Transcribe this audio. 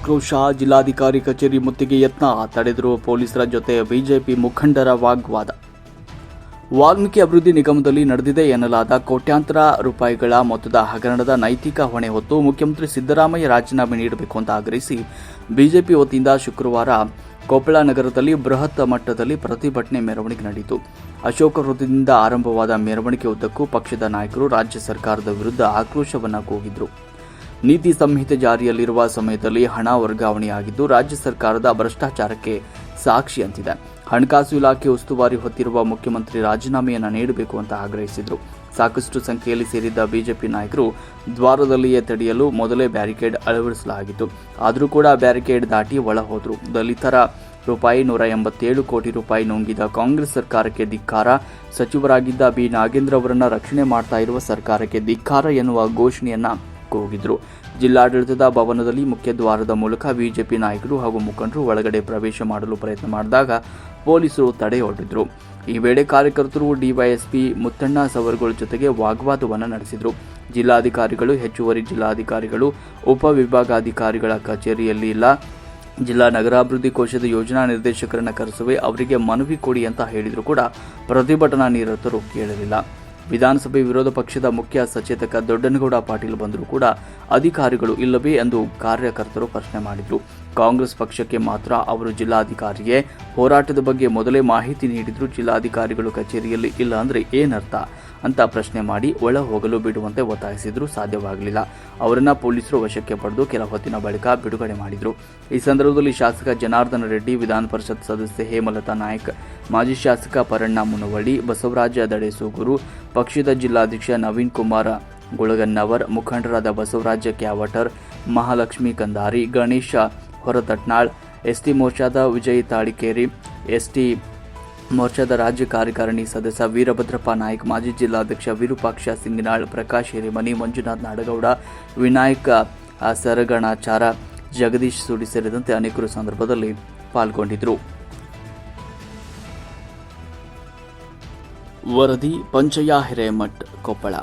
ಆಕ್ರೋಶ. ಜಿಲ್ಲಾಧಿಕಾರಿ ಕಚೇರಿ ಮುತ್ತಿಗೆ ಯತ್ನ ತಡೆದರು ಪೊಲೀಸರ ಜೊತೆ ಬಿಜೆಪಿ ಮುಖಂಡರ ವಾಗ್ವಾದ. ವಾಲ್ಮೀಕಿ ಅಭಿವೃದ್ಧಿ ನಿಗಮದಲ್ಲಿ ನಡೆದಿದೆ ಎನ್ನಲಾದ ಕೋಟ್ಯಾಂತರ ರೂಪಾಯಿಗಳ ಮೊತ್ತದ ಹಗರಣದ ನೈತಿಕ ಹೊಣೆ ಹೊತ್ತು ಮುಖ್ಯಮಂತ್ರಿ ಸಿದ್ದರಾಮಯ್ಯ ರಾಜೀನಾಮೆ ನೀಡಬೇಕು ಅಂತ ಆಗ್ರಹಿಸಿ ಬಿಜೆಪಿ ವತಿಯಿಂದ ಶುಕ್ರವಾರ ಕೊಪ್ಪಳ ನಗರದಲ್ಲಿ ಬೃಹತ್ ಮಟ್ಟದಲ್ಲಿ ಪ್ರತಿಭಟನೆ ಮೆರವಣಿಗೆ ನಡೆಯಿತು. ಅಶೋಕ ವೃತ್ತದಿಂದ ಆರಂಭವಾದ ಮೆರವಣಿಗೆ ಉದ್ದಕ್ಕೂ ಪಕ್ಷದ ನಾಯಕರು ರಾಜ್ಯ ಸರ್ಕಾರದ ವಿರುದ್ಧ ಆಕ್ರೋಶವನ್ನು ಕೂಗಿದ್ರು. ನೀತಿ ಸಂಹಿತೆ ಜಾರಿಯಲ್ಲಿರುವ ಸಮಯದಲ್ಲಿ ಹಣ ವರ್ಗಾವಣೆಯಾಗಿದ್ದು ರಾಜ್ಯ ಸರ್ಕಾರದ ಭ್ರಷ್ಟಾಚಾರಕ್ಕೆ ಸಾಕ್ಷಿ ಅಂತಿದೆ. ಹಣಕಾಸು ಇಲಾಖೆ ಉಸ್ತುವಾರಿ ಹೊತ್ತಿರುವ ಮುಖ್ಯಮಂತ್ರಿ ರಾಜೀನಾಮೆಯನ್ನು ನೀಡಬೇಕು ಅಂತ ಆಗ್ರಹಿಸಿದರು. ಸಾಕಷ್ಟು ಸಂಖ್ಯೆಯಲ್ಲಿ ಸೇರಿದ್ದ ಬಿಜೆಪಿ ನಾಯಕರು ದ್ವಾರದಲ್ಲಿಯೇ ತಡೆಯಲು ಮೊದಲೇ ಬ್ಯಾರಿಕೇಡ್ ಅಳವಡಿಸಲಾಗಿತ್ತು. ಆದರೂ ಕೂಡ ಬ್ಯಾರಿಕೇಡ್ ದಾಟಿ ಒಳ ಹೋದರು. ದಲಿತರ ₹187 ಕೋಟಿ ನುಂಗಿದ ಕಾಂಗ್ರೆಸ್ ಸರ್ಕಾರಕ್ಕೆ ಧಿಕ್ಕಾರ. ಸಚಿವರಾಗಿದ್ದ ಬಿ ನಾಗೇಂದ್ರ ಅವರನ್ನ ರಕ್ಷಣೆ ಮಾಡ್ತಾ ಇರುವ ಸರ್ಕಾರಕ್ಕೆ ಧಿಕ್ಕಾರ ಎನ್ನುವ ಘೋಷಣೆಯನ್ನ ಕೂಗಿದ್ರು. ಜಿಲ್ಲಾಡಳಿತದ ಭವನದಲ್ಲಿ ಮುಖ್ಯ ದ್ವಾರದ ಮೂಲಕ ಬಿಜೆಪಿ ನಾಯಕರು ಹಾಗೂ ಮುಖಂಡರು ಒಳಗಡೆ ಪ್ರವೇಶ ಮಾಡಲು ಪ್ರಯತ್ನ ಮಾಡಿದಾಗ ಪೊಲೀಸರು ತಡೆಯೊಡ್ಡಿದ್ರು. ಈ ವೇಳೆ ಕಾರ್ಯಕರ್ತರು ಡಿವೈಎಸ್ಪಿ ಮುತ್ತಣ್ಣ ಸವರ್ಗಳ ಜೊತೆಗೆ ವಾಗ್ವಾದವನ್ನು ನಡೆಸಿದರು. ಜಿಲ್ಲಾಧಿಕಾರಿಗಳು, ಹೆಚ್ಚುವರಿ ಜಿಲ್ಲಾಧಿಕಾರಿಗಳು, ಉಪವಿಭಾಗಾಧಿಕಾರಿಗಳ ಕಚೇರಿಯಲ್ಲಿ ಇಲ್ಲ. ಜಿಲ್ಲಾ ನಗರಾಭಿವೃದ್ಧಿ ಕೋಶದ ಯೋಜನಾ ನಿರ್ದೇಶಕರನ್ನ ಕರೆಸುವೆ, ಅವರಿಗೆ ಮನವಿ ಕೊಡಿ ಅಂತ ಹೇಳಿದರೂ ಕೂಡ ಪ್ರತಿಭಟನಾ ನಿರತರು ಕೇಳಲಿಲ್ಲ. ವಿಧಾನಸಭೆ ವಿರೋಧ ಪಕ್ಷದ ಮುಖ್ಯ ಸಚೇತಕ ದೊಡ್ಡನಗೌಡ ಪಾಟೀಲ್ ಬಂದರೂ ಕೂಡ ಅಧಿಕಾರಿಗಳು ಇಲ್ಲವೇ ಎಂದು ಕಾರ್ಯಕರ್ತರು ಪ್ರಶ್ನೆ ಮಾಡಿದರು. ಕಾಂಗ್ರೆಸ್ ಪಕ್ಷಕ್ಕೆ ಮಾತ್ರ ಅವರು ಜಿಲ್ಲಾಧಿಕಾರಿಗೆ ಹೋರಾಟದ ಬಗ್ಗೆ ಮೊದಲೇ ಮಾಹಿತಿ ನೀಡಿದ್ರು. ಜಿಲ್ಲಾಧಿಕಾರಿಗಳು ಕಚೇರಿಯಲ್ಲಿ ಇಲ್ಲ ಅಂದ್ರೆ ಏನರ್ಥ ಅಂತ ಪ್ರಶ್ನೆ ಮಾಡಿ ಒಳ ಹೋಗಲು ಬಿಡುವಂತೆ ಒತ್ತಾಯಿಸಿದ್ರು. ಸಾಧ್ಯವಾಗಲಿಲ್ಲ. ಅವರನ್ನ ಪೊಲೀಸರು ವಶಕ್ಕೆ ಪಡೆದು ಕೆಲ ಹೊತ್ತಿನ ಬಳಿಕ ಬಿಡುಗಡೆ ಮಾಡಿದ್ರು. ಈ ಸಂದರ್ಭದಲ್ಲಿ ಶಾಸಕ ಜನಾರ್ದನ ರೆಡ್ಡಿ, ವಿಧಾನ ಪರಿಷತ್ ಸದಸ್ಯೆ ಹೇಮಲತಾ ನಾಯಕ್, ಮಾಜಿ ಶಾಸಕ ಪರಣ್ಣ ಮುನವಳ್ಳಿ, ಬಸವರಾಜ ದಡೇಸೂಗೂರು, ಪಕ್ಷದ ಜಿಲ್ಲಾಧ್ಯಕ್ಷ ನವೀನ್ ಕುಮಾರ್ ಗುಳಗನ್ನವರ್, ಮುಖಂಡರಾದ ಬಸವರಾಜ ಕ್ಯಾವಟರ್, ಮಹಾಲಕ್ಷ್ಮಿ ಕಂದಾರಿ, ಗಣೇಶ ಹೊರತಟ್ನಾಳ್, ಎಸ್ಟಿ ಮೋರ್ಚಾದ ವಿಜಯ್ ತಾಳಿಕೇರಿ, ಎಸ್ಟಿ ಮೋರ್ಚಾದ ರಾಜ್ಯ ಕಾರ್ಯಕಾರಿಣಿ ಸದಸ್ಯ ವೀರಭದ್ರಪ್ಪ ನಾಯ್ಕ್, ಮಾಜಿ ಜಿಲ್ಲಾಧ್ಯಕ್ಷ ವಿರೂಪಾಕ್ಷ ಸಿಂಗನಾಳ್, ಪ್ರಕಾಶ್ ಹಿರೇಮನಿ, ಮಂಜುನಾಥ್ ನಾಡಗೌಡ, ವಿನಾಯಕ ಸರಗಣಾಚಾರ, ಜಗದೀಶ್ ಸುಡಿ ಸೇರಿದಂತೆ ಅನೇಕರು ಸಂದರ್ಭದಲ್ಲಿ ಪಾಲ್ಗೊಂಡಿದ್ದರು. ವರದಿ ಪಂಚಯ್ಯ ಹಿರೇಮಠ್, ಕೊಪ್ಪಳ.